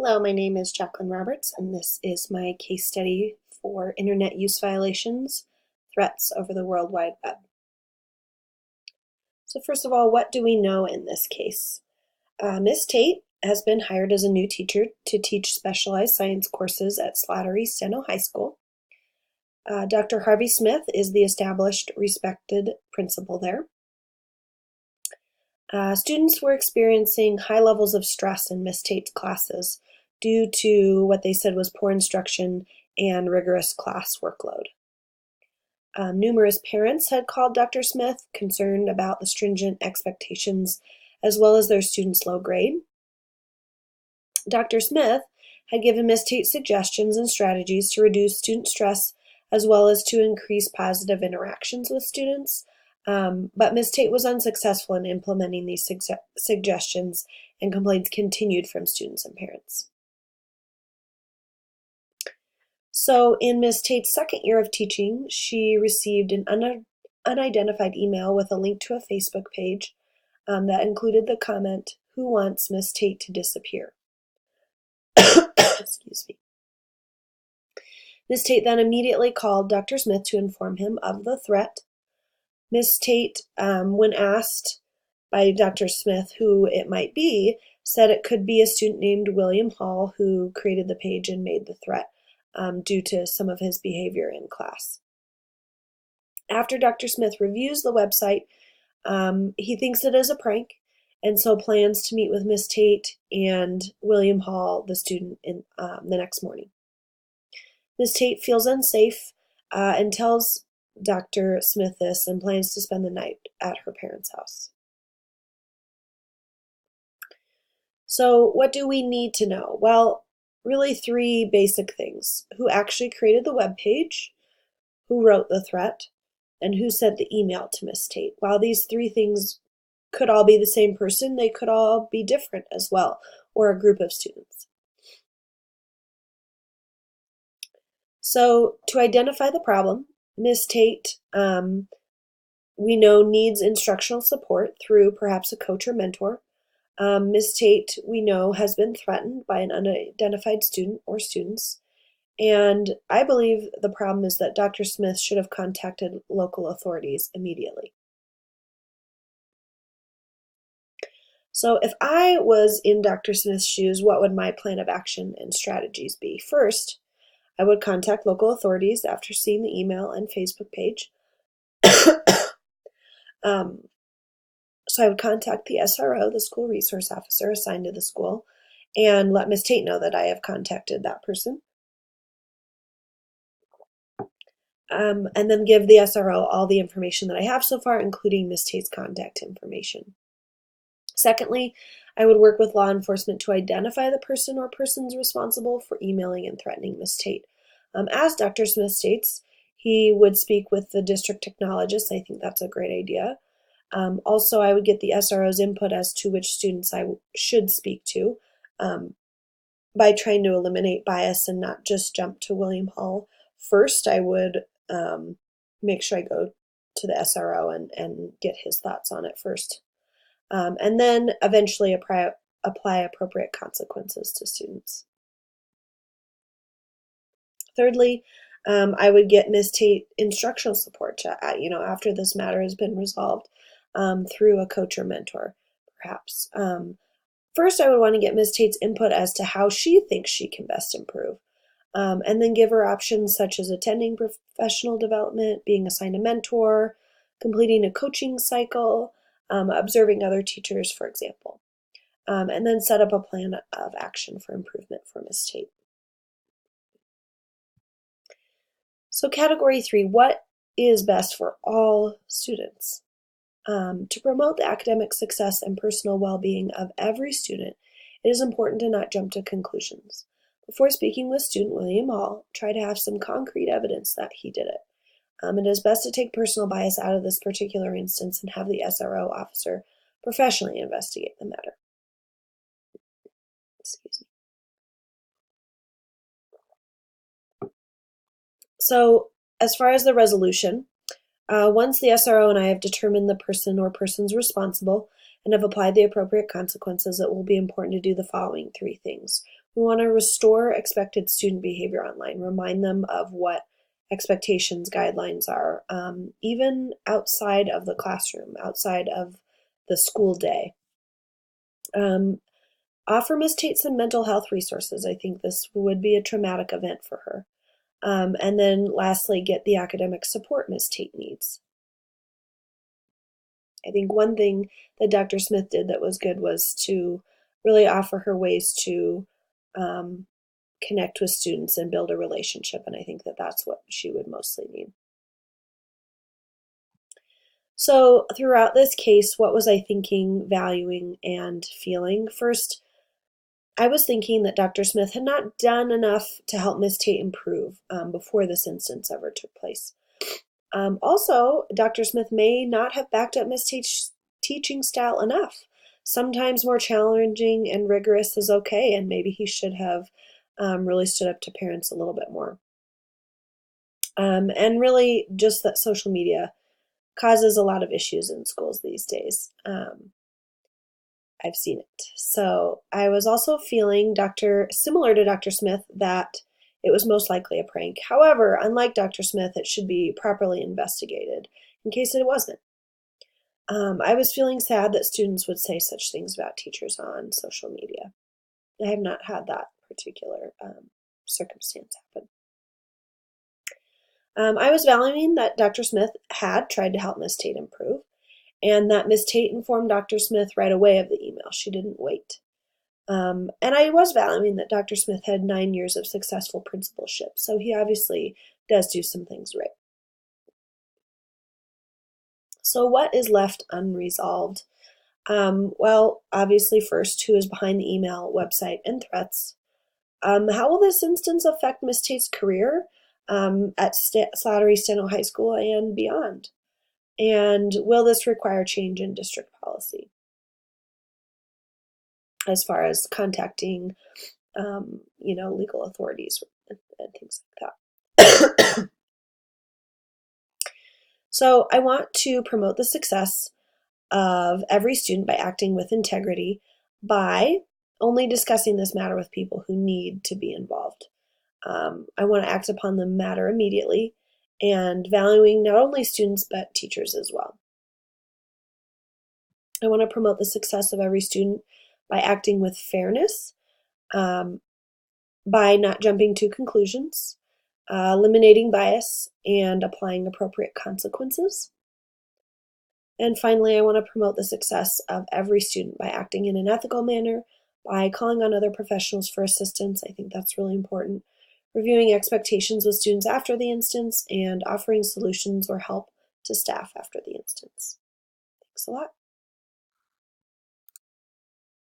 Hello, my name is Jacqueline Roberts, and this is my case study for Internet use violations, threats over the World Wide Web. So first of all, what do we know in this case? Ms. Tate has been hired as a new teacher to teach specialized science courses at Slattery Steno High School. Dr. Harvey Smith is the established, respected principal there. Students were experiencing high levels of stress in Ms. Tate's classes due to what they said was poor instruction and rigorous class workload. Numerous parents had called Dr. Smith, concerned about the stringent expectations as well as their students' low grade. Dr. Smith had given Ms. Tate suggestions and strategies to reduce student stress as well as to increase positive interactions with students. But Ms. Tate was unsuccessful in implementing these suggestions, and complaints continued from students and parents. So in Ms. Tate's second year of teaching, she received an unidentified email with a link to a Facebook page that included the comment, "Who wants Ms. Tate to disappear?" Excuse me. Ms. Tate then immediately called Dr. Smith to inform him of the threat. Ms. Tate, when asked by Dr. Smith who it might be, said it could be a student named William Hall who created the page and made the threat due to some of his behavior in class. After Dr. Smith reviews the website, he thinks it is a prank and so plans to meet with Ms. Tate and William Hall, the student, in the next morning. Ms. Tate feels unsafe and tells Dr. Smith this and plans to spend the night at her parents' house. So what do we need to know? Well, really three basic things: who actually created the web page, who wrote the threat, and who sent the email to Ms. Tate. While these three things could all be the same person, they could all be different as well, or a group of students. So to identify the problem, Ms. Tate, we know, needs instructional support through perhaps a coach or mentor. Ms. Tate, we know, has been threatened by an unidentified student or students. And I believe the problem is that Dr. Smith should have contacted local authorities immediately. So if I was in Dr. Smith's shoes, what would my plan of action and strategies be? First, I would contact local authorities after seeing the email and Facebook page. So I would contact the SRO, the school resource officer assigned to the school, and let Ms. Tate know that I have contacted that person. And then give the SRO all the information that I have so far, including Ms. Tate's contact information. Secondly, I would work with law enforcement to identify the person or persons responsible for emailing and threatening Ms. Tate. As Dr. Smith states, he would speak with the district technologist. I think that's a great idea. Also, I would get the SRO's input as to which students I should speak to by trying to eliminate bias and not just jump to William Hall. First, I would make sure I go to the SRO and get his thoughts on it first. And then eventually apply appropriate consequences to students. Thirdly, I would get Ms. Tate instructional support after this matter has been resolved through a coach or mentor, perhaps. First, I would want to get Ms. Tate's input as to how she thinks she can best improve, and then give her options such as attending professional development, being assigned a mentor, completing a coaching cycle, observing other teachers, for example, and then set up a plan of action for improvement for Ms. Tate. So category 3, what is best for all students? To promote the academic success and personal well-being of every student, it is important to not jump to conclusions. Before speaking with student William Hall, try to have some concrete evidence that he did it. It is best to take personal bias out of this particular instance and have the SRO officer professionally investigate the matter. Excuse me. So as far as the resolution, once the SRO and I have determined the person or persons responsible and have applied the appropriate consequences, it will be important to do the following 3 things. We want to restore expected student behavior online, remind them of what expectations, guidelines are, even outside of the classroom, outside of the school day. Offer Miss Tate some mental health resources. I think this would be a traumatic event for her. And then lastly, get the academic support Miss Tate needs. I think one thing that Dr. Smith did that was good was to really offer her ways to connect with students and build a relationship. And I think that that's what she would mostly need. So throughout this case, what was I thinking, valuing, and feeling? First, I was thinking that Dr. Smith had not done enough to help Miss Tate improve before this instance ever took place. Also, Dr. Smith may not have backed up Miss Tate's teaching style enough. Sometimes more challenging and rigorous is okay, and maybe he should have really stood up to parents a little bit more. And really, just that social media causes a lot of issues in schools these days. I've seen it. So I was also feeling similar to Dr. Smith that it was most likely a prank. However, unlike Dr. Smith, it should be properly investigated in case it wasn't. I was feeling sad that students would say such things about teachers on social media. I have not had that particular circumstance happen. I was valuing that Dr. Smith had tried to help Miss Tate improve, and that Miss Tate informed Dr. Smith right away of the email. She didn't wait. And I was valuing that Dr. Smith had 9 years of successful principalship, so he obviously does do some things right. So what is left unresolved? Well, obviously first, who is behind the email, website, and threats? How will this instance affect Miss Tate's career at Slattery Steno High School and beyond? And will this require change in district policy as far as contacting, legal authorities and things like that? So I want to promote the success of every student by acting with integrity, by only discussing this matter with people who need to be involved. I want to act upon the matter immediately and valuing not only students but teachers as well. I want to promote the success of every student by acting with fairness, by not jumping to conclusions, eliminating bias, and applying appropriate consequences. And finally, I want to promote the success of every student by acting in an ethical manner, by calling on other professionals for assistance. I think that's really important. Reviewing expectations with students after the instance, and offering solutions or help to staff after the instance. Thanks a lot.